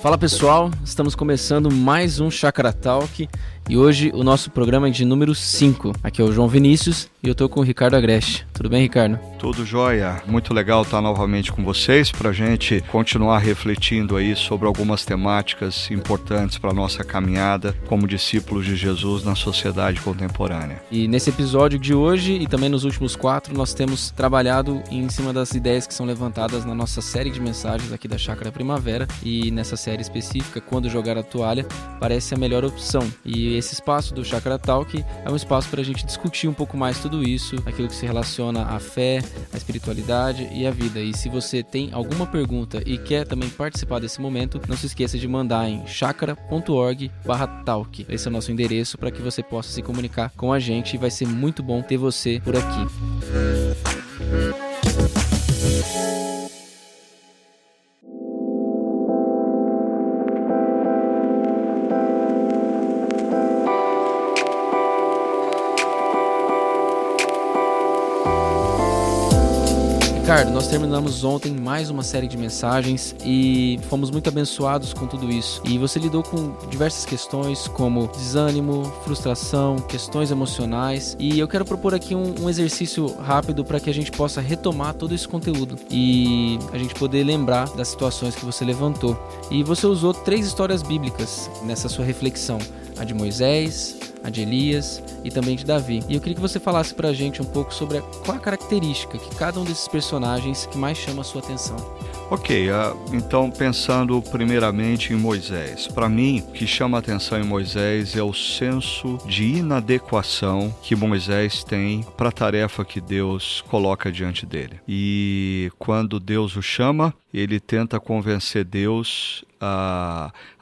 Fala pessoal, estamos começando mais um Chácara Talk e hoje o nosso programa é de número 5. Aqui é o João Vinícius e eu tô com o Ricardo Agreste. Tudo bem, Ricardo? Tudo jóia, muito legal estar novamente com vocês para a gente continuar refletindo aí sobre algumas temáticas importantes para a nossa caminhada como discípulos de Jesus na sociedade contemporânea. E nesse episódio de hoje e também nos últimos 4 nós temos trabalhado em cima das ideias que são levantadas na nossa série de mensagens aqui da Chácara Primavera, e nessa série específica, Quando Jogar a Toalha, parece a melhor opção. E esse espaço do Chácara Talk é um espaço para a gente discutir um pouco mais tudo isso, aquilo que se relaciona à fé, à espiritualidade e à vida. E se você tem alguma pergunta e quer também participar desse momento, não se esqueça de mandar em chacara.org/talk. Esse é o nosso endereço para que você possa se comunicar com a gente e vai ser muito bom ter você por aqui. Ricardo, nós terminamos ontem mais uma série de mensagens e fomos muito abençoados com tudo isso. E você lidou com diversas questões como desânimo, frustração, questões emocionais. E eu quero propor aqui um exercício rápido para que a gente possa retomar todo esse conteúdo e a gente poder lembrar das situações que você levantou. E você usou 3 histórias bíblicas nessa sua reflexão: a de Moisés, a de Elias e também de Davi. E eu queria que você falasse pra gente um pouco sobre qual a característica que cada um desses personagens que mais chama a sua atenção. Ok, então pensando primeiramente em Moisés. Para mim, o que chama a atenção em Moisés é o senso de inadequação que Moisés tem para a tarefa que Deus coloca diante dele. E quando Deus o chama, ele tenta convencer Deus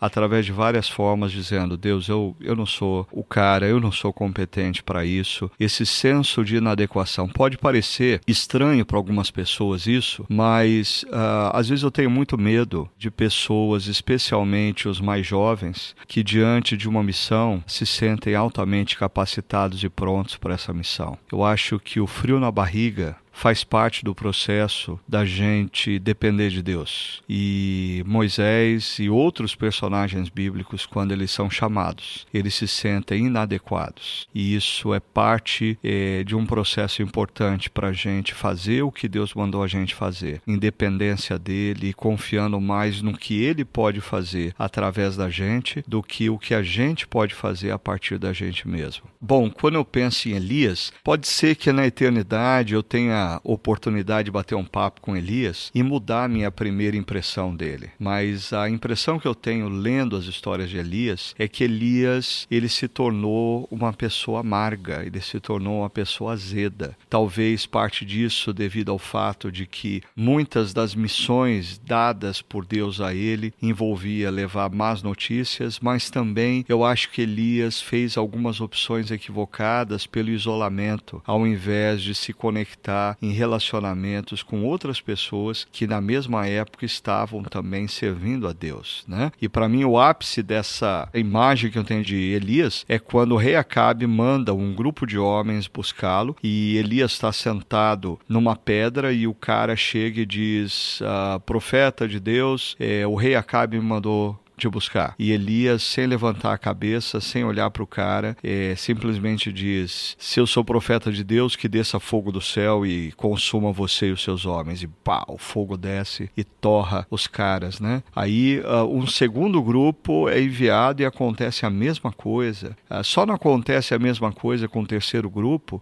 através de várias formas, dizendo: Deus, eu não sou o cara, eu não sou competente para isso. Esse senso de inadequação pode parecer estranho para algumas pessoas isso, mas às vezes eu tenho muito medo de pessoas, especialmente os mais jovens, que diante de uma missão se sentem altamente capacitados e prontos para essa missão. Eu acho que o frio na barriga faz parte do processo da gente depender de Deus. E Moisés e outros personagens bíblicos, quando eles são chamados, eles se sentem inadequados. E isso é parte de um processo importante para a gente fazer o que Deus mandou a gente fazer. Independência dele e confiando mais no que ele pode fazer através da gente do que o que a gente pode fazer a partir da gente mesmo. Bom, quando eu penso em Elias, pode ser que na eternidade eu tenha oportunidade de bater um papo com Elias e mudar a minha primeira impressão dele. Mas a impressão que eu tenho lendo as histórias de Elias é que Elias, ele se tornou uma pessoa amarga, ele se tornou uma pessoa azeda. Talvez parte disso devido ao fato de que muitas das missões dadas por Deus a ele envolvia levar más notícias, mas também eu acho que Elias fez algumas opções equivocadas pelo isolamento, ao invés de se conectar em relacionamentos com outras pessoas que na mesma época estavam também servindo a Deus, né? E para mim o ápice dessa imagem que eu tenho de Elias é quando o rei Acabe manda um grupo de homens buscá-lo e Elias está sentado numa pedra e o cara chega e diz: profeta de Deus, o rei Acabe me mandou te buscar. E Elias, sem levantar a cabeça, sem olhar para o cara, simplesmente diz: se eu sou profeta de Deus, que desça fogo do céu e consuma você e os seus homens. E pá, o fogo desce e torra os caras, né? Aí um segundo grupo é enviado e acontece a mesma coisa. Só não acontece a mesma coisa com o terceiro grupo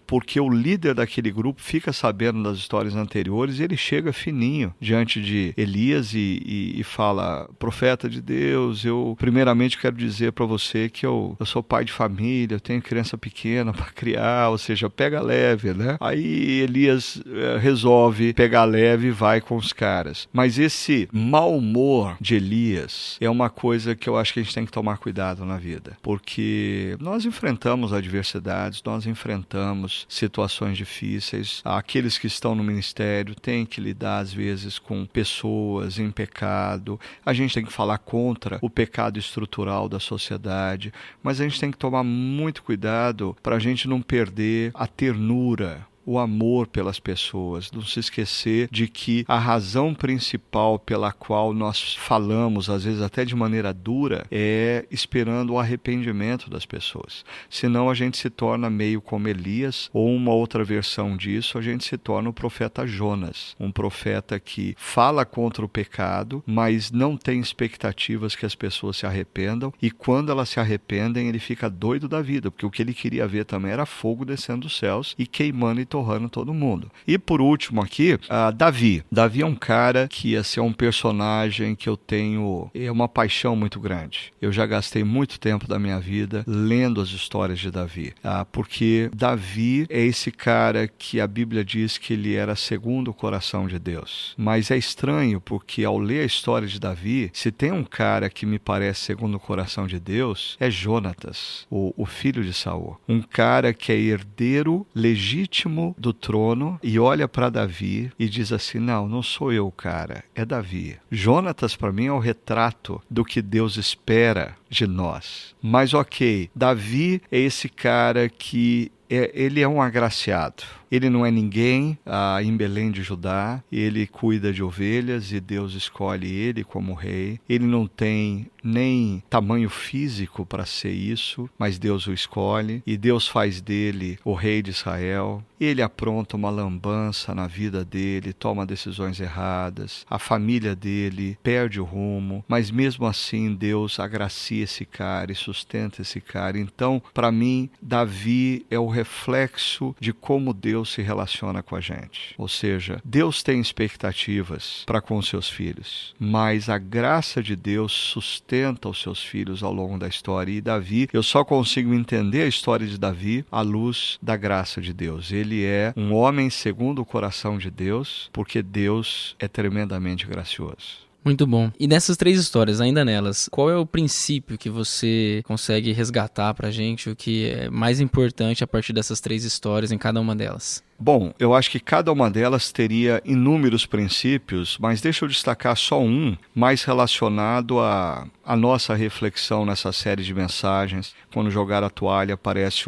porque o líder daquele grupo fica sabendo das histórias anteriores e ele chega fininho diante de Elias e fala: profeta de Deus, eu primeiramente quero dizer para você que eu sou pai de família, eu tenho criança pequena para criar, ou seja, pega leve, né? Aí Elias resolve pegar leve e vai com os caras. Mas esse mau humor de Elias é uma coisa que eu acho que a gente tem que tomar cuidado na vida, porque nós enfrentamos adversidades, nós enfrentamos situações difíceis. Aqueles que estão no ministério têm que lidar às vezes com pessoas em pecado. A gente tem que falar contra o pecado estrutural da sociedade, mas a gente tem que tomar muito cuidado para a gente não perder a ternura o amor pelas pessoas, não se esquecer de que a razão principal pela qual nós falamos, às vezes até de maneira dura, é esperando o arrependimento das pessoas. Senão a gente se torna meio como Elias, ou uma outra versão disso, a gente se torna o profeta Jonas, um profeta que fala contra o pecado, mas não tem expectativas que as pessoas se arrependam, e quando elas se arrependem, ele fica doido da vida, porque o que ele queria ver também era fogo descendo dos céus e queimando e torrando todo mundo. E por último aqui, Davi. Davi é um cara que ia ser um personagem que eu tenho uma paixão muito grande. Eu já gastei muito tempo da minha vida lendo as histórias de Davi, porque Davi é esse cara que a Bíblia diz que ele era segundo o coração de Deus. Mas é estranho porque ao ler a história de Davi, se tem um cara que me parece segundo o coração de Deus, é Jonatas, o filho de Saul. Um cara que é herdeiro legítimo do trono e olha para Davi e diz assim, não sou eu, cara, é Davi. Jonatas para mim é o retrato do que Deus espera de nós. Mas ok, Davi é esse cara que ele é um agraciado. Ele não é ninguém em Belém de Judá. Ele cuida de ovelhas e Deus escolhe ele como rei. Ele não tem nem tamanho físico para ser isso, mas Deus o escolhe e Deus faz dele o rei de Israel. Ele apronta uma lambança na vida dele, toma decisões erradas, a família dele perde o rumo, mas mesmo assim Deus agracia esse cara e sustenta esse cara. Então, para mim, Davi é o reflexo de como Deus se relaciona com a gente. Ou seja, Deus tem expectativas para com os seus filhos, mas a graça de Deus sustenta os seus filhos ao longo da história. E Davi, eu só consigo entender a história de Davi à luz da graça de Deus. Ele é um homem segundo o coração de Deus, porque Deus é tremendamente gracioso. Muito bom. E nessas 3 histórias, ainda nelas, qual é o princípio que você consegue resgatar pra gente, o que é mais importante a partir dessas 3 histórias em cada uma delas? Bom, eu acho que cada uma delas teria inúmeros princípios, mas deixa eu destacar só um, mais relacionado à nossa reflexão nessa série de mensagens. Quando jogar a toalha parece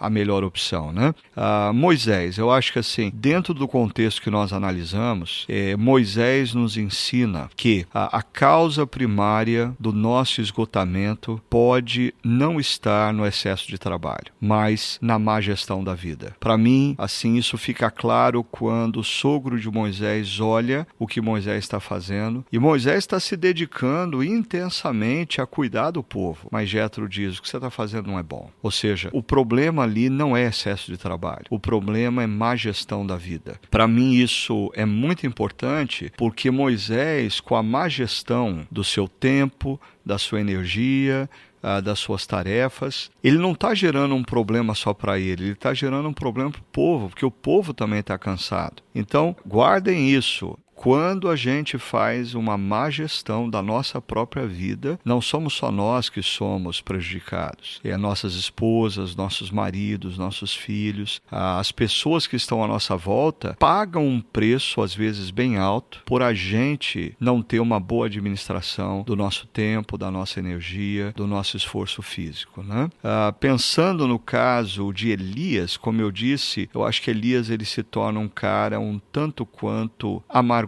a melhor opção, né? Moisés, eu acho que assim, dentro do contexto que nós analisamos, Moisés nos ensina que a causa primária do nosso esgotamento pode não estar no excesso de trabalho, mas na má gestão da vida. Para mim, assim, isso fica claro quando o sogro de Moisés olha o que Moisés está fazendo e Moisés está se dedicando intensamente a cuidar do povo. Mas Jétro diz, o que você está fazendo não é bom. Ou seja, o problema ali não é excesso de trabalho. O problema é má gestão da vida. Para mim isso é muito importante porque Moisés, com a má gestão do seu tempo, da sua energia, das suas tarefas, ele não está gerando um problema só para ele está gerando um problema para o povo, porque o povo também está cansado. Então, guardem isso. Quando a gente faz uma má gestão da nossa própria vida, não somos só nós que somos prejudicados. É nossas esposas, nossos maridos, nossos filhos, as pessoas que estão à nossa volta pagam um preço, às vezes bem alto, por a gente não ter uma boa administração do nosso tempo, da nossa energia, do nosso esforço físico, né? Pensando no caso de Elias, como eu disse, eu acho que Elias ele se torna um cara um tanto quanto amargurado.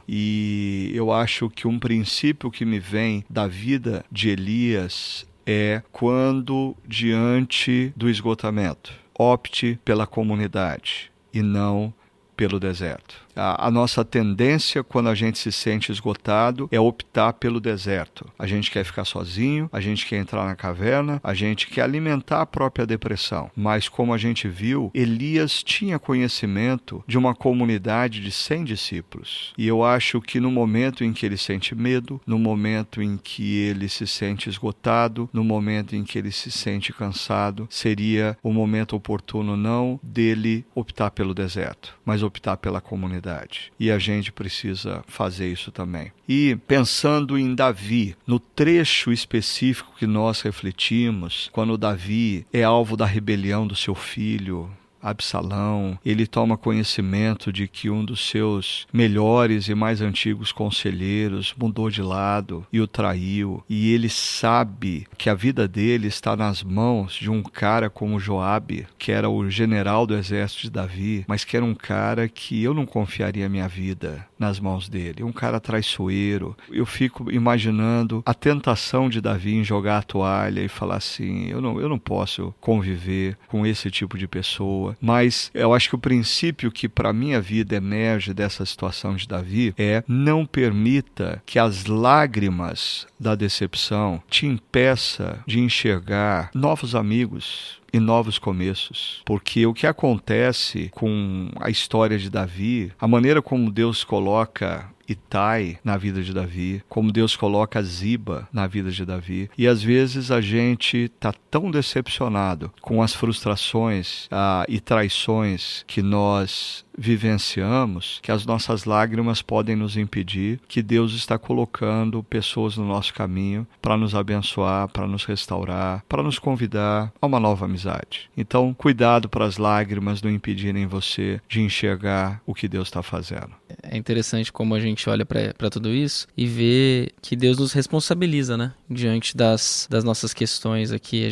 E eu acho que um princípio que me vem da vida de Elias é quando, diante do esgotamento, opte pela comunidade e não pelo deserto. A nossa tendência, quando a gente se sente esgotado, é optar pelo deserto. A gente quer ficar sozinho, a gente quer entrar na caverna, a gente quer alimentar a própria depressão. Mas, como a gente viu, Elias tinha conhecimento de uma comunidade de 100 discípulos. E eu acho que no momento em que ele sente medo, no momento em que ele se sente esgotado, no momento em que ele se sente cansado, seria o momento oportuno não dele optar pelo deserto, mas optar pela comunidade. E a gente precisa fazer isso também. E pensando em Davi, no trecho específico que nós refletimos, quando Davi é alvo da rebelião do seu filho Absalão, ele toma conhecimento de que um dos seus melhores e mais antigos conselheiros mudou de lado e o traiu, e ele sabe que a vida dele está nas mãos de um cara como Joabe, que era o general do exército de Davi, mas que era um cara que eu não confiaria minha vida nas mãos dele, um cara traiçoeiro. Eu fico imaginando a tentação de Davi em jogar a toalha e falar assim, eu não posso conviver com esse tipo de pessoa. Mas eu acho que o princípio que para minha vida emerge dessa situação de Davi é: não permita que as lágrimas da decepção te impeça de enxergar novos amigos e novos começos. Porque o que acontece com a história de Davi, a maneira como Deus coloca Itai na vida de Davi, como Deus coloca Ziba na vida de Davi, e às vezes a gente está tão decepcionado com as frustrações e traições que nós vivenciamos, que as nossas lágrimas podem nos impedir que Deus está colocando pessoas no nosso caminho para nos abençoar, para nos restaurar, para nos convidar a uma nova amizade. Então, cuidado para as lágrimas não impedirem você de enxergar o que Deus está fazendo. É interessante como a gente olha para tudo isso e vê que Deus nos responsabiliza, né? Diante das nossas questões aqui. A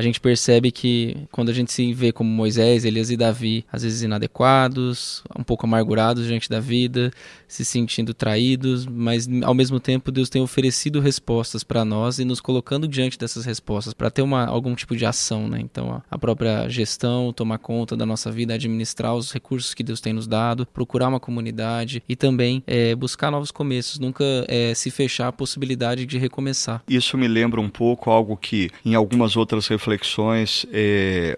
gente percebe que quando a gente se vê como Moisés, Elias e Davi, às vezes inadequados, um pouco amargurados diante da vida, se sentindo traídos, mas ao mesmo tempo Deus tem oferecido respostas para nós e nos colocando diante dessas respostas para ter algum tipo de ação, né? Então a própria gestão, tomar conta da nossa vida, administrar os recursos que Deus tem nos dado, procurar uma comunidade e também buscar novos começos, nunca se fechar a possibilidade de recomeçar. Isso me lembra um pouco algo que em algumas outras reflexões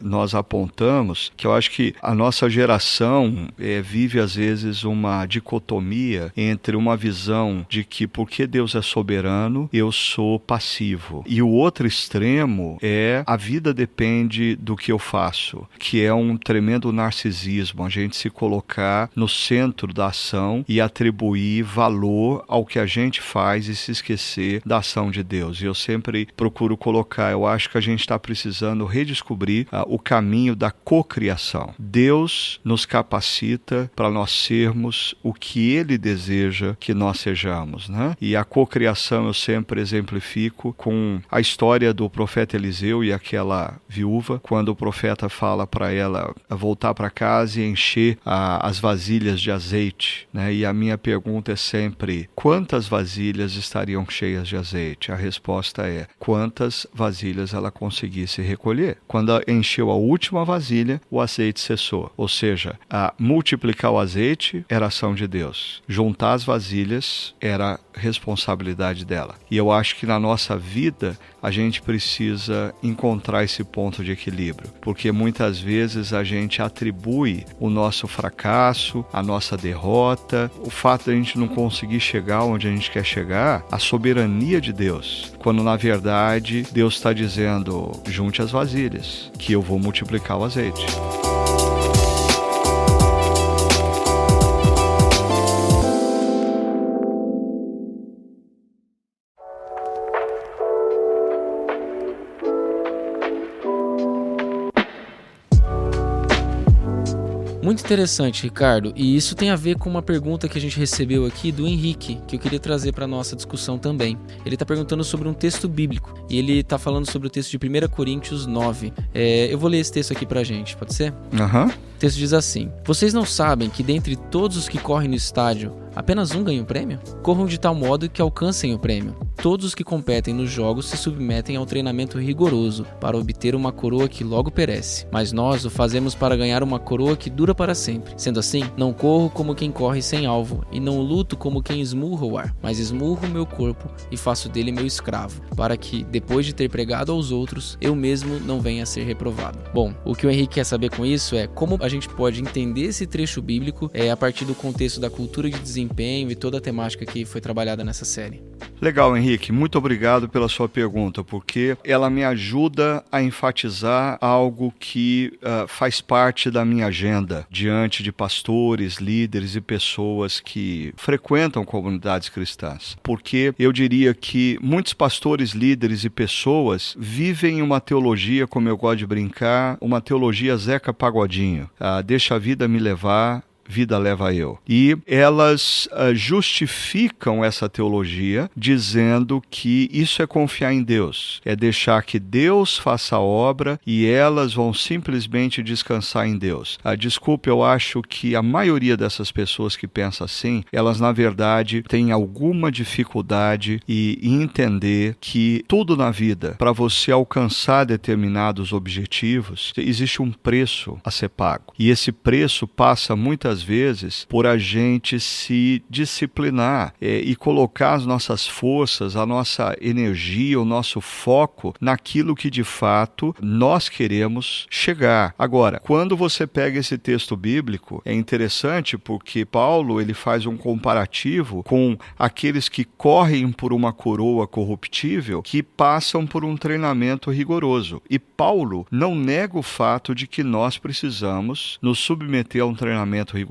nós apontamos, que eu acho que a nossa geração vive às vezes uma dicotomia entre uma visão de que porque Deus é soberano, eu sou passivo. E o outro extremo é a vida depende do que eu faço, que é um tremendo narcisismo, a gente se colocar no centro da ação e atribuir valor ao que a gente faz e se esquecer da ação de Deus. E eu sempre procuro colocar, eu acho que a gente está precisando redescobrir o caminho da cocriação. Deus nos capacita para nós sermos o que Ele deseja que nós sejamos, né? E a cocriação eu sempre exemplifico com a história do profeta Eliseu e aquela viúva, quando o profeta fala para ela voltar para casa e encher as vasilhas de azeite, né? E a minha pergunta é sempre: quantas vasilhas estariam cheias de azeite? A resposta é: quantas vasilhas ela conseguisse recolher. Quando ela encheu a última vasilha, o azeite cessou. Ou seja, multiplicar o azeite era ação de Deus. Juntar as vasilhas era responsabilidade dela. E eu acho que na nossa vida a gente precisa encontrar esse ponto de equilíbrio, porque muitas vezes a gente atribui o nosso fracasso, a nossa derrota, o fato de a gente não conseguir chegar onde a gente quer chegar, à soberania de Deus, quando na verdade Deus está dizendo: junte as vasilhas, que eu vou multiplicar o azeite. Muito interessante, Ricardo, e isso tem a ver com uma pergunta que a gente recebeu aqui do Henrique, que eu queria trazer para a nossa discussão também. Ele está perguntando sobre um texto bíblico, e ele está falando sobre o texto de 1 Coríntios 9. Eu vou ler esse texto aqui para a gente, pode ser? Aham. O texto diz assim: vocês não sabem que dentre todos os que correm no estádio, apenas um ganha o prêmio? Corram de tal modo que alcancem o prêmio. Todos os que competem nos jogos se submetem ao treinamento rigoroso para obter uma coroa que logo perece. Mas nós o fazemos para ganhar uma coroa que dura para sempre. Sendo assim, não corro como quem corre sem alvo, e não luto como quem esmurra o ar, mas esmurro o meu corpo e faço dele meu escravo, para que, depois de ter pregado aos outros, eu mesmo não venha a ser reprovado. Bom, o que o Henrique quer saber com isso é como a gente pode entender esse trecho bíblico a partir do contexto da cultura de desempenho e toda a temática que foi trabalhada nessa série. Legal, Henrique. Muito obrigado pela sua pergunta, porque ela me ajuda a enfatizar algo que faz parte da minha agenda diante de pastores, líderes e pessoas que frequentam comunidades cristãs. Porque eu diria que muitos pastores, líderes e pessoas vivem uma teologia, como eu gosto de brincar, uma teologia Zeca Pagodinho. Deixa a vida me levar, vida leva eu. E elas justificam essa teologia dizendo que isso é confiar em Deus, é deixar que Deus faça a obra e elas vão simplesmente descansar em Deus. Desculpe, eu acho que a maioria dessas pessoas que pensam assim, elas na verdade têm alguma dificuldade em entender que tudo na vida, para você alcançar determinados objetivos, existe um preço a ser pago. E esse preço passa muitas vezes por a gente se disciplinar e colocar as nossas forças, a nossa energia, o nosso foco naquilo que de fato nós queremos chegar. Agora, quando você pega esse texto bíblico, é interessante porque Paulo ele faz um comparativo com aqueles que correm por uma coroa corruptível que passam por um treinamento rigoroso. E Paulo não nega o fato de que nós precisamos nos submeter a um treinamento rigoroso.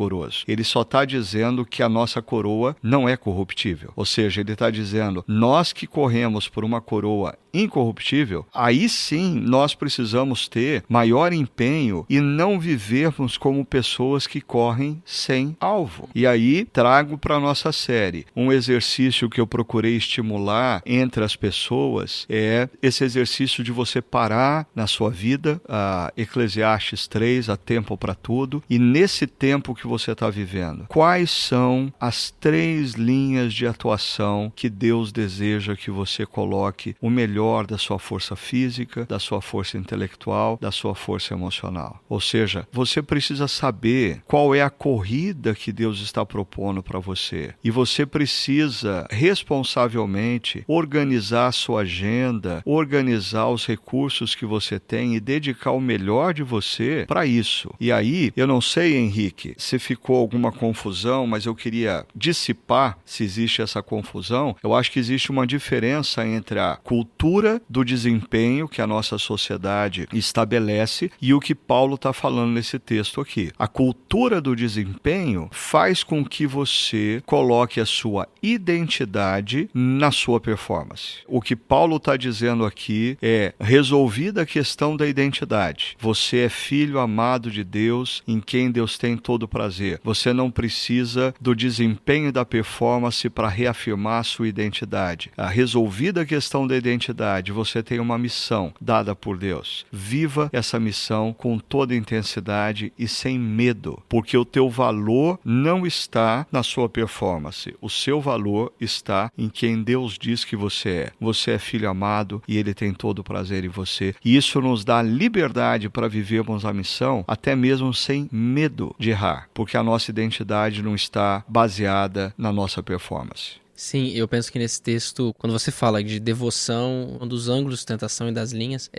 Ele só está dizendo que a nossa coroa não é corruptível. Ou seja, ele está dizendo, nós que corremos por uma coroa incorruptível, aí sim nós precisamos ter maior empenho e não vivermos como pessoas que correm sem alvo. E aí trago para a nossa série um exercício que eu procurei estimular entre as pessoas, é esse exercício de você parar na sua vida, Eclesiastes 3, há tempo para tudo, e nesse tempo que você está vivendo, quais são as 3 linhas de atuação que Deus deseja que você coloque o melhor da sua força física, da sua força intelectual, da sua força emocional. Ou seja, você precisa saber qual é a corrida que Deus está propondo para você. E você precisa responsavelmente organizar a sua agenda, organizar os recursos que você tem e dedicar o melhor de você para isso. E aí, eu não sei, Henrique, se ficou alguma confusão, mas eu queria dissipar se existe essa confusão. Eu acho que existe uma diferença entre a cultura do desempenho que a nossa sociedade estabelece e o que Paulo está falando nesse texto aqui. A cultura do desempenho faz com que você coloque a sua identidade na sua performance. O que Paulo está dizendo aqui é resolvida a questão da identidade. Você é filho amado de Deus, em quem Deus tem todo prazer. Você não precisa do desempenho da performance para reafirmar a sua identidade. Resolvida a questão da identidade, você tem uma missão dada por Deus. Viva essa missão com toda intensidade e sem medo, porque o teu valor não está na sua performance. O seu valor está em quem Deus diz que você é. Você é filho amado e Ele tem todo o prazer em você. E isso nos dá liberdade para vivermos a missão, até mesmo sem medo de errar, porque a nossa identidade não está baseada na nossa performance. Sim, eu penso que nesse texto, quando você fala de devoção, um dos ângulos de tentação e das linhas,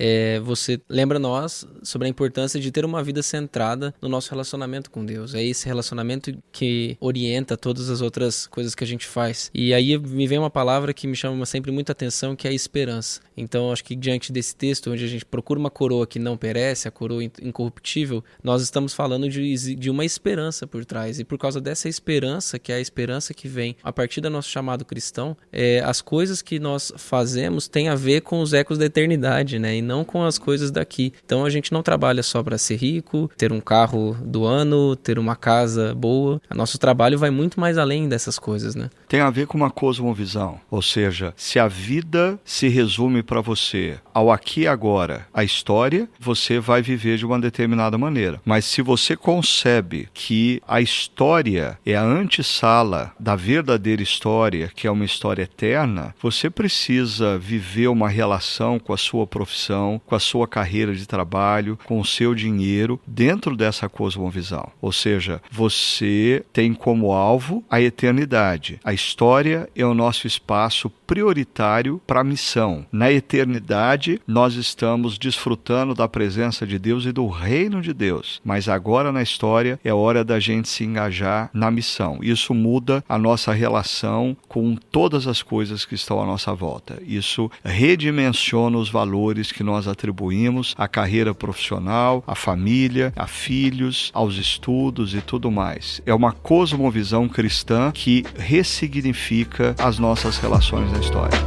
você lembra nós sobre a importância de ter uma vida centrada no nosso relacionamento com Deus. É esse relacionamento que orienta todas as outras coisas que a gente faz. E aí me vem uma palavra que me chama sempre muita atenção, que é a esperança. Então, acho que diante desse texto, onde a gente procura uma coroa que não perece, a coroa incorruptível, nós estamos falando de uma esperança por trás. E por causa dessa esperança, que é a esperança que vem a partir da nossa chamada cristão, as coisas que nós fazemos têm a ver com os ecos da eternidade, né? E não com as coisas daqui. Então a gente não trabalha só para ser rico, ter um carro do ano, ter uma casa boa. O nosso trabalho vai muito mais além dessas coisas, né? Tem a ver com uma cosmovisão, ou seja, se a vida se resume para você ao aqui e agora, a história, você vai viver de uma determinada maneira. Mas se você concebe que a história é a antessala da verdadeira história, história, que é uma história eterna, você precisa viver uma relação com a sua profissão, com a sua carreira de trabalho, com o seu dinheiro, dentro dessa cosmovisão. Ou seja, você tem como alvo a eternidade. A história é o nosso espaço prioritário para a missão. Na eternidade, nós estamos desfrutando da presença de Deus e do reino de Deus. Mas agora na história é hora da gente se engajar na missão. Isso muda a nossa relação com todas as coisas que estão à nossa volta. Isso redimensiona os valores que nós atribuímos à carreira profissional, à família, a filhos, aos estudos e tudo mais. É uma cosmovisão cristã que ressignifica as nossas relações na história.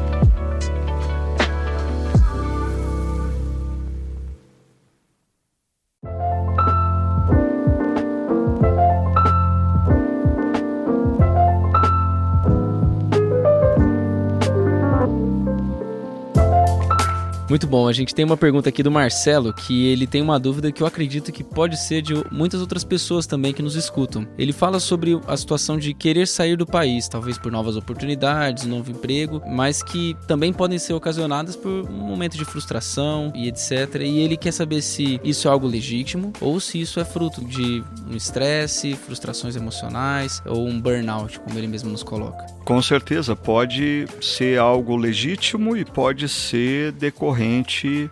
Muito bom, a gente tem uma pergunta aqui do Marcelo, que ele tem uma dúvida que eu acredito que pode ser de muitas outras pessoas também que nos escutam. Ele fala sobre a situação de querer sair do país, talvez por novas oportunidades, novo emprego, mas que também podem ser ocasionadas por um momento de frustração e etc. E ele quer saber se isso é algo legítimo ou se isso é fruto de um estresse, frustrações emocionais ou um burnout, como ele mesmo nos coloca. Com certeza, pode ser algo legítimo e pode ser decorrente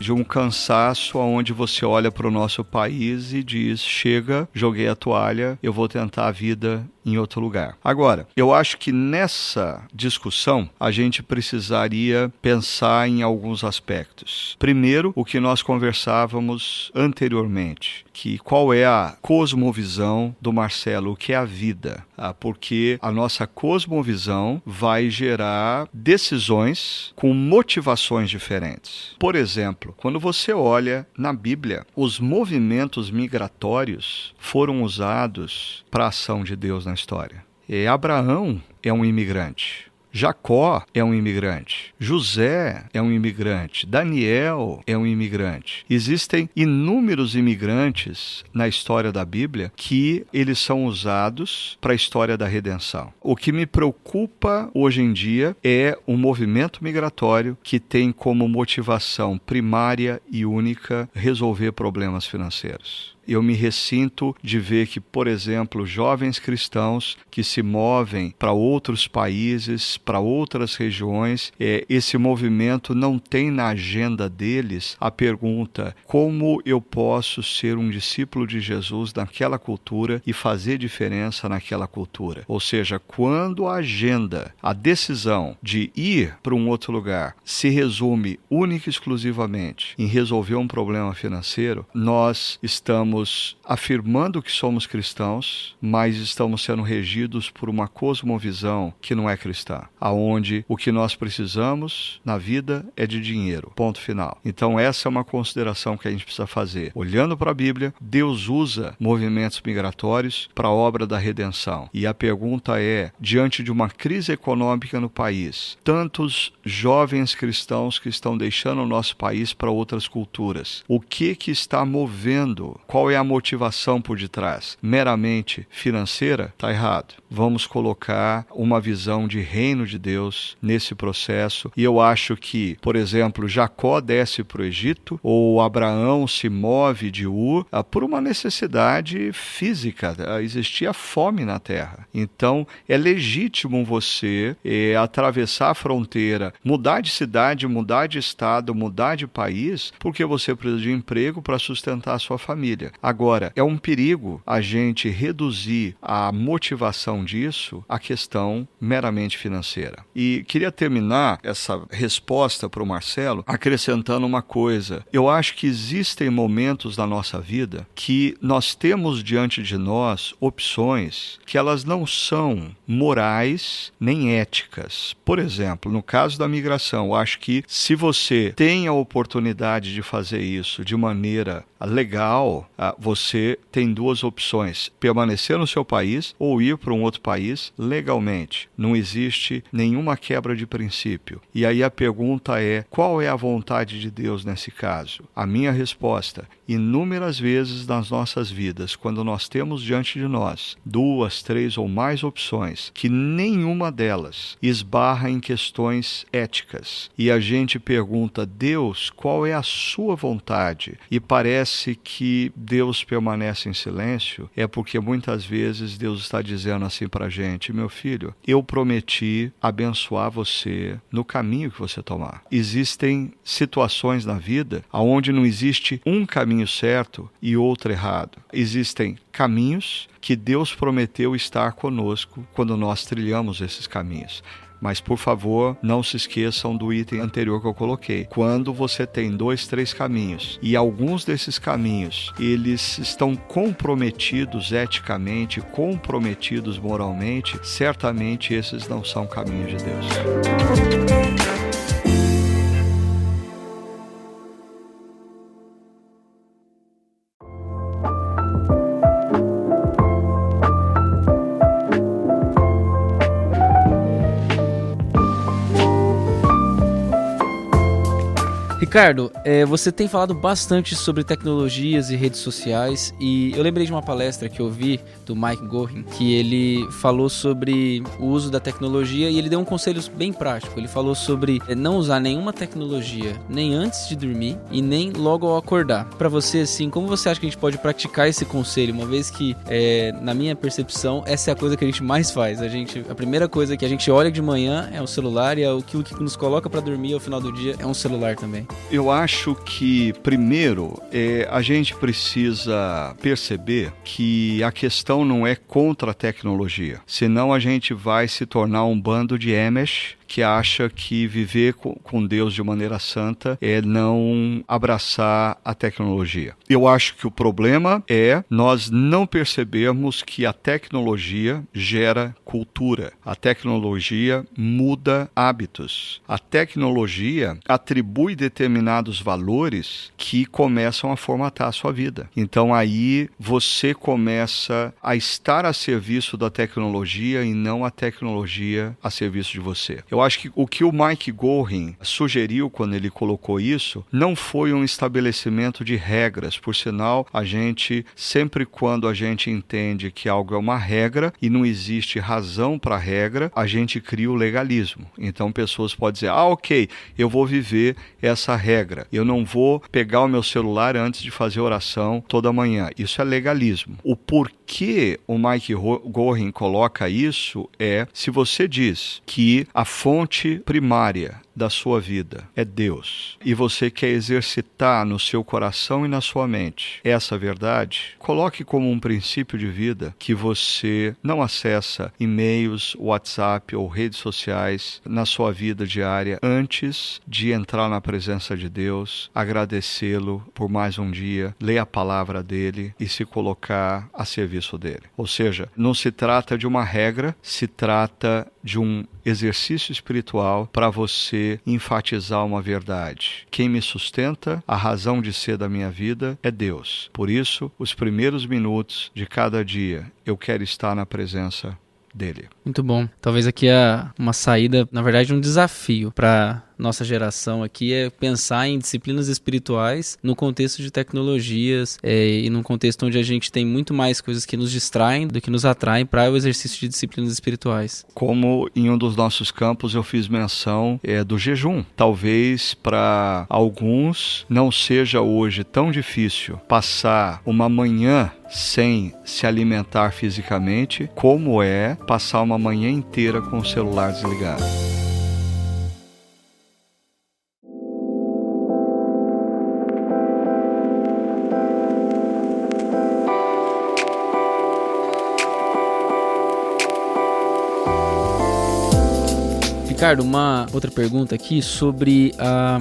de um cansaço onde você olha para o nosso país e diz, chega, joguei a toalha, eu vou tentar a vida em outro lugar. Agora, eu acho que nessa discussão a gente precisaria pensar em alguns aspectos. Primeiro, o que nós conversávamos anteriormente, que qual é a cosmovisão do Marcelo, o que é a vida? Porque a nossa cosmovisão vai gerar decisões com motivações diferentes. Por exemplo, quando você olha na Bíblia, os movimentos migratórios foram usados para a ação de Deus na história. Abraão é um imigrante. Jacó é um imigrante, José é um imigrante, Daniel é um imigrante. Existem inúmeros imigrantes na história da Bíblia que eles são usados para a história da redenção. O que me preocupa hoje em dia é um movimento migratório que tem como motivação primária e única resolver problemas financeiros. Eu me ressinto de ver que, por exemplo, jovens cristãos que se movem para outros países, para outras regiões, esse movimento não tem na agenda deles a pergunta: como eu posso ser um discípulo de Jesus naquela cultura e fazer diferença naquela cultura? Ou seja, quando a agenda, a decisão de ir para um outro lugar se resume única e exclusivamente em resolver um problema financeiro, nós estamos afirmando que somos cristãos, mas estamos sendo regidos por uma cosmovisão que não é cristã, aonde o que nós precisamos na vida é de dinheiro, ponto final. Então essa é uma consideração que a gente precisa fazer. Olhando para a Bíblia, Deus usa movimentos migratórios para a obra da redenção. E a pergunta é, diante de uma crise econômica no país, tantos jovens cristãos que estão deixando o nosso país para outras culturas, o que está movendo? Qual é a motivação por detrás? Meramente financeira? Está errado. Vamos colocar uma visão de reino de Deus nesse processo. E eu acho que, por exemplo, Jacó desce para o Egito ou Abraão se move de Ur por uma necessidade física. Existia fome na terra. Então, é legítimo você atravessar a fronteira, mudar de cidade, mudar de estado, mudar de país, porque você precisa de emprego para sustentar a sua família. Agora, é um perigo a gente reduzir a motivação disso à questão meramente financeira. E queria terminar essa resposta para o Marcelo acrescentando uma coisa. Eu acho que existem momentos na nossa vida que nós temos diante de nós opções que elas não são morais nem éticas. Por exemplo, no caso da migração, eu acho que se você tem a oportunidade de fazer isso de maneira legal, você tem duas opções: permanecer no seu país ou ir para um outro país legalmente. Não existe nenhuma quebra de princípio. E aí a pergunta é: qual é a vontade de Deus nesse caso? A minha resposta: inúmeras vezes nas nossas vidas, quando nós temos diante de nós 2, 3 ou mais opções, que nenhuma delas esbarra em questões éticas, e a gente pergunta: Deus, qual é a sua vontade? E parece que Deus permanece em silêncio, é porque muitas vezes Deus está dizendo assim para a gente: meu filho, eu prometi abençoar você no caminho que você tomar. Existem situações na vida onde não existe um caminho certo e outro errado. Existem caminhos que Deus prometeu estar conosco quando nós trilhamos esses caminhos. Mas, por favor, não se esqueçam do item anterior que eu coloquei. Quando você tem 2, 3 caminhos, e alguns desses caminhos, eles estão comprometidos eticamente, comprometidos moralmente, certamente esses não são caminhos de Deus. Ricardo, você tem falado bastante sobre tecnologias e redes sociais, e eu lembrei de uma palestra que eu vi do Mike Gorin, que ele falou sobre o uso da tecnologia, e ele deu um conselho bem prático. Ele falou sobre não usar nenhuma tecnologia nem antes de dormir e nem logo ao acordar. Para você, assim, como você acha que a gente pode praticar esse conselho, uma vez que, na minha percepção, essa é a coisa que a gente mais faz. A primeira coisa que a gente olha de manhã é o celular, e aquilo que nos coloca para dormir ao final do dia é um celular também. Eu acho que, primeiro, a gente precisa perceber que a questão não é contra a tecnologia. Senão a gente vai se tornar um bando de Amish que acha que viver com Deus de maneira santa é não abraçar a tecnologia. Eu acho que o problema é nós não percebermos que a tecnologia gera cultura. A tecnologia muda hábitos. A tecnologia atribui determinados valores que começam a formatar a sua vida. Então aí você começa a estar a serviço da tecnologia e não a tecnologia a serviço de você. Eu acho que o que o Mike Gorin sugeriu quando ele colocou isso não foi um estabelecimento de regras. Por sinal, a gente, sempre quando a gente entende que algo é uma regra e não existe razão para a regra, a gente cria o legalismo. Então pessoas podem dizer: ok, eu vou viver essa regra. Eu não vou pegar o meu celular antes de fazer oração toda manhã. Isso é legalismo. O porquê o Mike Gorin coloca isso é: se você diz que a fonte primária da sua vida é Deus e você quer exercitar no seu coração e na sua mente essa verdade, coloque como um princípio de vida que você não acessa e-mails, WhatsApp ou redes sociais na sua vida diária antes de entrar na presença de Deus, agradecê-lo por mais um dia, ler a palavra dele e se colocar a serviço dele. Ou seja, não se trata de uma regra, se trata de um exercício espiritual para você enfatizar uma verdade. Quem me sustenta, a razão de ser da minha vida é Deus. Por isso, os primeiros minutos de cada dia, eu quero estar na presença dele. Muito bom. Talvez aqui uma saída, na verdade, um desafio para nossa geração aqui é pensar em disciplinas espirituais no contexto de tecnologias e num contexto onde a gente tem muito mais coisas que nos distraem do que nos atraem para o exercício de disciplinas espirituais. Como em um dos nossos campos eu fiz menção do jejum. Talvez para alguns não seja hoje tão difícil passar uma manhã sem se alimentar fisicamente, como é passar uma manhã inteira com o celular desligado. Ricardo, uma outra pergunta aqui sobre...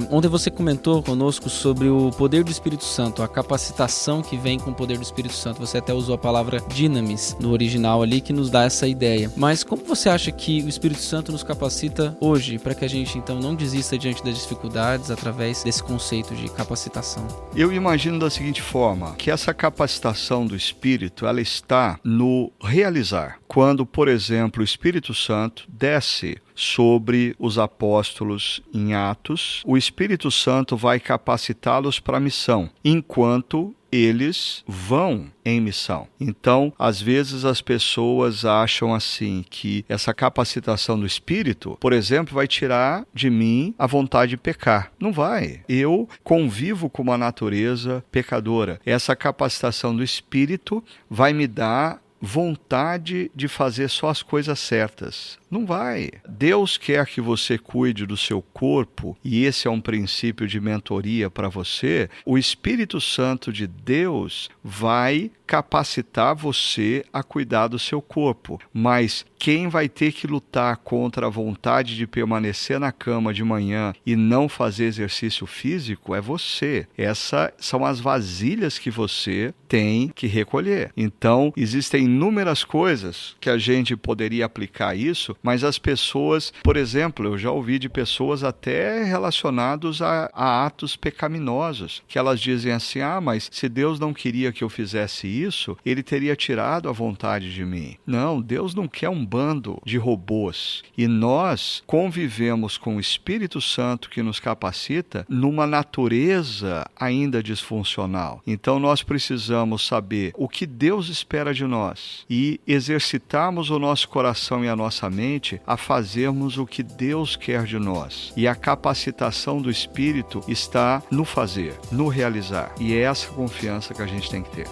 ontem você comentou conosco sobre o poder do Espírito Santo, a capacitação que vem com o poder do Espírito Santo. Você até usou a palavra dynamis no original ali, que nos dá essa ideia. Mas como você acha que o Espírito Santo nos capacita hoje para que a gente, então, não desista diante das dificuldades através desse conceito de capacitação? Eu imagino da seguinte forma, que essa capacitação do Espírito, ela está no realizar. Quando, por exemplo, o Espírito Santo desce sobre os apóstolos em Atos, o Espírito Santo vai capacitá-los para a missão, enquanto eles vão em missão. Então, às vezes as pessoas acham assim que essa capacitação do Espírito, por exemplo, vai tirar de mim a vontade de pecar. Não vai. Eu convivo com uma natureza pecadora. Essa capacitação do Espírito vai me dar vontade de fazer só as coisas certas. Não vai. Deus quer que você cuide do seu corpo, e esse é um princípio de mentoria para você. O Espírito Santo de Deus vai capacitar você a cuidar do seu corpo. Mas quem vai ter que lutar contra a vontade de permanecer na cama de manhã e não fazer exercício físico é você. Essas são as vasilhas que você tem que recolher. Então, existem inúmeras coisas que a gente poderia aplicar isso, mas as pessoas, por exemplo, eu já ouvi de pessoas até relacionados a atos pecaminosos, que elas dizem assim, mas se Deus não queria que eu fizesse isso, Ele teria tirado a vontade de mim. Não, Deus não quer um bando de robôs. E nós convivemos com o Espírito Santo que nos capacita numa natureza ainda disfuncional. Então nós precisamos saber o que Deus espera de nós e exercitarmos o nosso coração e a nossa mente a fazermos o que Deus quer de nós. E a capacitação do Espírito está no fazer, no realizar. E é essa confiança que a gente tem que ter.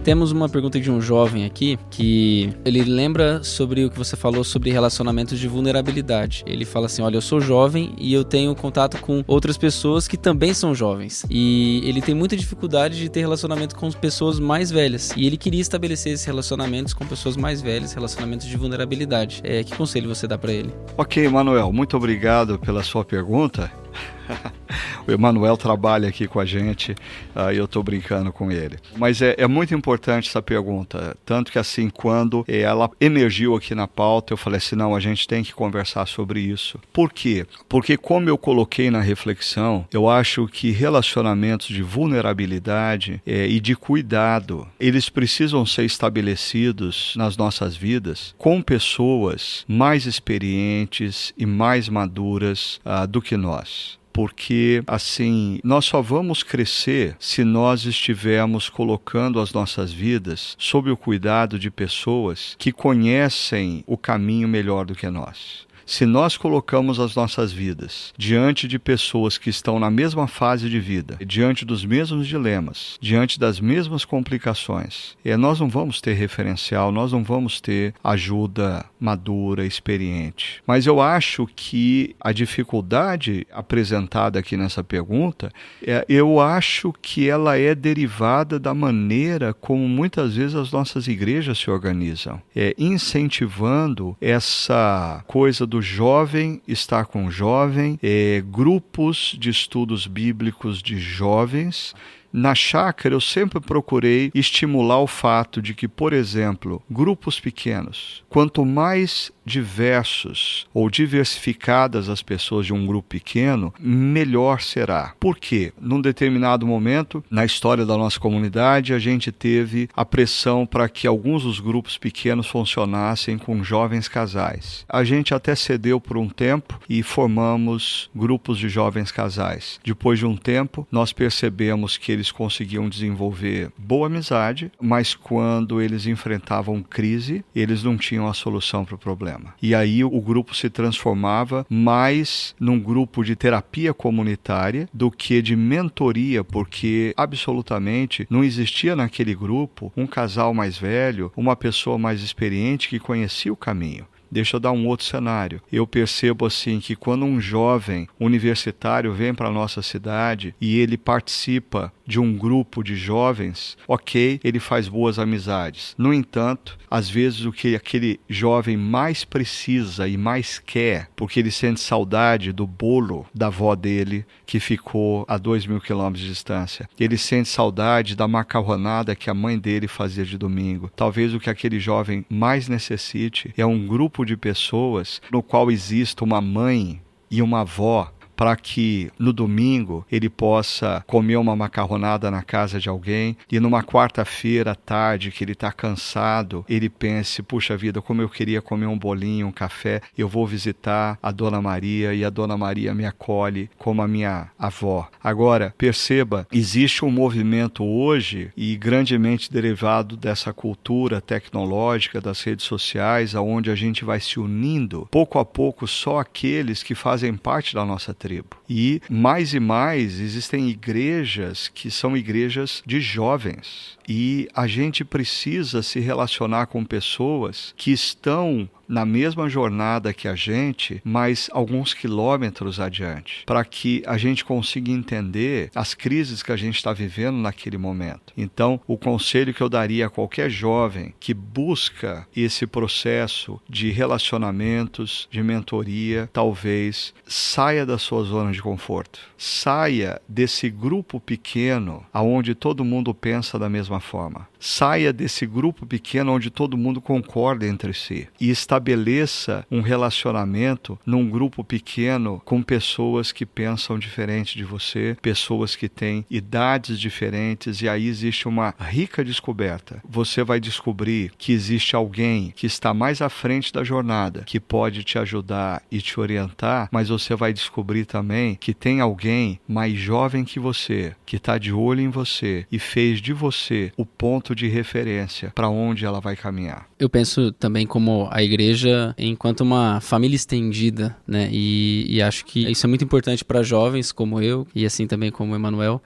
Temos uma pergunta de um jovem aqui, que ele lembra sobre o que você falou sobre relacionamentos de vulnerabilidade. Ele fala assim, olha, eu sou jovem e eu tenho contato com outras pessoas que também são jovens. E ele tem muita dificuldade de ter relacionamento com pessoas mais velhas. E ele queria estabelecer esses relacionamentos com pessoas mais velhas, relacionamentos de vulnerabilidade. Que conselho você dá para ele? Ok, Manuel, muito obrigado pela sua pergunta. O Emanuel trabalha aqui com a gente e eu estou brincando com ele. Mas é muito importante essa pergunta, tanto que assim, quando ela emergiu aqui na pauta, eu falei assim, não, a gente tem que conversar sobre isso. Por quê? Porque como eu coloquei na reflexão, eu acho que relacionamentos de vulnerabilidade e de cuidado, eles precisam ser estabelecidos nas nossas vidas com pessoas mais experientes e mais maduras do que nós. Porque, assim, nós só vamos crescer se nós estivermos colocando as nossas vidas sob o cuidado de pessoas que conhecem o caminho melhor do que nós. Se nós colocamos as nossas vidas diante de pessoas que estão na mesma fase de vida, diante dos mesmos dilemas, diante das mesmas complicações, nós não vamos ter referencial, nós não vamos ter ajuda madura, experiente. Mas eu acho que a dificuldade apresentada aqui nessa pergunta, eu acho que ela é derivada da maneira como muitas vezes as nossas igrejas se organizam, incentivando essa coisa do jovem estar com jovem, grupos de estudos bíblicos de jovens. Na chácara, eu sempre procurei estimular o fato de que, por exemplo, grupos pequenos, quanto mais diversos ou diversificadas as pessoas de um grupo pequeno, melhor será. Por quê? Num determinado momento, na história da nossa comunidade, a gente teve a pressão para que alguns dos grupos pequenos funcionassem com jovens casais. A gente até cedeu por um tempo e formamos grupos de jovens casais. Depois de um tempo, nós percebemos que eles conseguiam desenvolver boa amizade, mas quando eles enfrentavam crise, eles não tinham a solução para o problema. E aí o grupo se transformava mais num grupo de terapia comunitária do que de mentoria, porque absolutamente não existia naquele grupo um casal mais velho, uma pessoa mais experiente que conhecia o caminho. Deixa eu dar um outro cenário. Eu percebo assim que quando um jovem universitário vem para a nossa cidade e ele participa de um grupo de jovens, ok, ele faz boas amizades. No entanto, às vezes o que aquele jovem mais precisa e mais quer, porque ele sente saudade do bolo da avó dele, que ficou a 2.000 quilômetros de distância. Ele sente saudade da macarronada que a mãe dele fazia de domingo. Talvez o que aquele jovem mais necessite é um grupo de pessoas no qual exista uma mãe e uma avó, para que no domingo ele possa comer uma macarronada na casa de alguém e numa quarta-feira à tarde que ele está cansado, ele pense, puxa vida, como eu queria comer um bolinho, um café, eu vou visitar a Dona Maria e a Dona Maria me acolhe como a minha avó. Agora, perceba, existe um movimento hoje e grandemente derivado dessa cultura tecnológica das redes sociais, onde a gente vai se unindo, pouco a pouco, só aqueles que fazem parte da nossa tribo. E mais existem igrejas que são igrejas de jovens. E a gente precisa se relacionar com pessoas que estão na mesma jornada que a gente, mas alguns quilômetros adiante, para que a gente consiga entender as crises que a gente está vivendo naquele momento. Então, o conselho que eu daria a qualquer jovem que busca esse processo de relacionamentos, de mentoria, talvez saia da sua zona de conforto. Saia desse grupo pequeno, onde todo mundo pensa da mesma forma. Saia desse grupo pequeno onde todo mundo concorda entre si e estabeleça um relacionamento num grupo pequeno com pessoas que pensam diferente de você, pessoas que têm idades diferentes, e aí existe uma rica descoberta. Você vai descobrir que existe alguém que está mais à frente da jornada, que pode te ajudar e te orientar, mas você vai descobrir também que tem alguém mais jovem que você, que está de olho em você e fez de você o ponto de referência para onde ela vai caminhar. Eu penso também como a igreja enquanto uma família estendida, né? E acho que isso é muito importante para jovens como eu, e assim também como o Emanuel,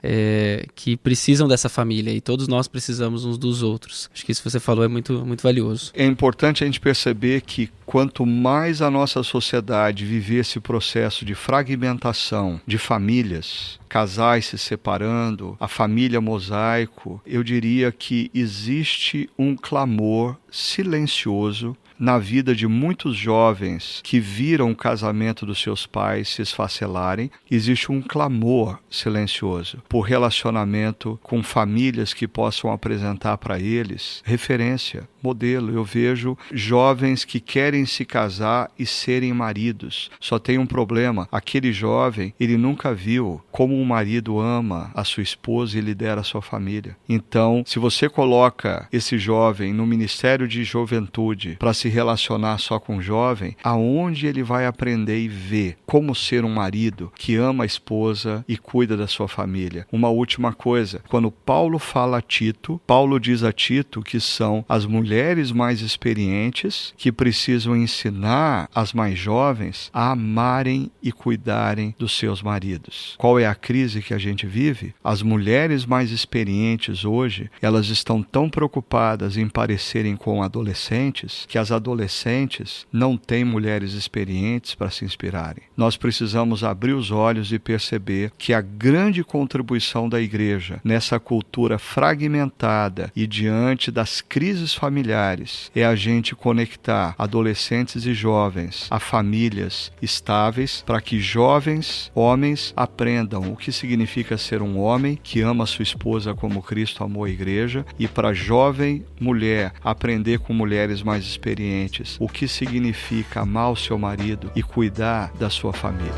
que precisam dessa família, e todos nós precisamos uns dos outros. Acho que isso que você falou é muito, muito valioso. É importante a gente perceber que quanto mais a nossa sociedade viver esse processo de fragmentação de famílias, casais se separando, a família mosaico, eu diria que existe um clamor silencioso na vida de muitos jovens que viram o casamento dos seus pais se esfacelarem. Existe um clamor silencioso por relacionamento com famílias que possam apresentar para eles referência, modelo. Eu vejo jovens que querem se casar e serem maridos. Só tem um problema: aquele jovem, ele nunca viu como um marido ama a sua esposa e lidera a sua família. Então, se você coloca esse jovem no Ministério de Juventude para se relacionar só com o jovem, aonde ele vai aprender e ver como ser um marido que ama a esposa e cuida da sua família? Uma última coisa, quando Paulo fala a Tito, Paulo diz a Tito que são as mulheres mais experientes que precisam ensinar as mais jovens a amarem e cuidarem dos seus maridos. Qual é a crise que a gente vive? As mulheres mais experientes hoje, elas estão tão preocupadas em parecerem com adolescentes que as adolescentes não têm mulheres experientes para se inspirarem. Nós precisamos abrir os olhos e perceber que a grande contribuição da igreja nessa cultura fragmentada e diante das crises familiares é a gente conectar adolescentes e jovens a famílias estáveis, para que jovens homens aprendam o que significa ser um homem que ama sua esposa como Cristo amou a igreja, e para jovem mulher aprender com mulheres mais experientes o que significa amar o seu marido e cuidar da sua família.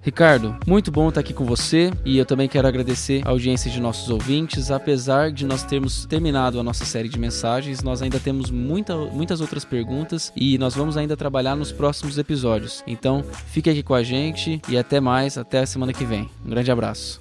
Ricardo, muito bom estar aqui com você, e eu também quero agradecer a audiência de nossos ouvintes. Apesar de nós termos terminado a nossa série de mensagens, nós ainda temos muitas outras perguntas e nós vamos ainda trabalhar nos próximos episódios. Então, fique aqui com a gente e até mais, até a semana que vem. Um grande abraço.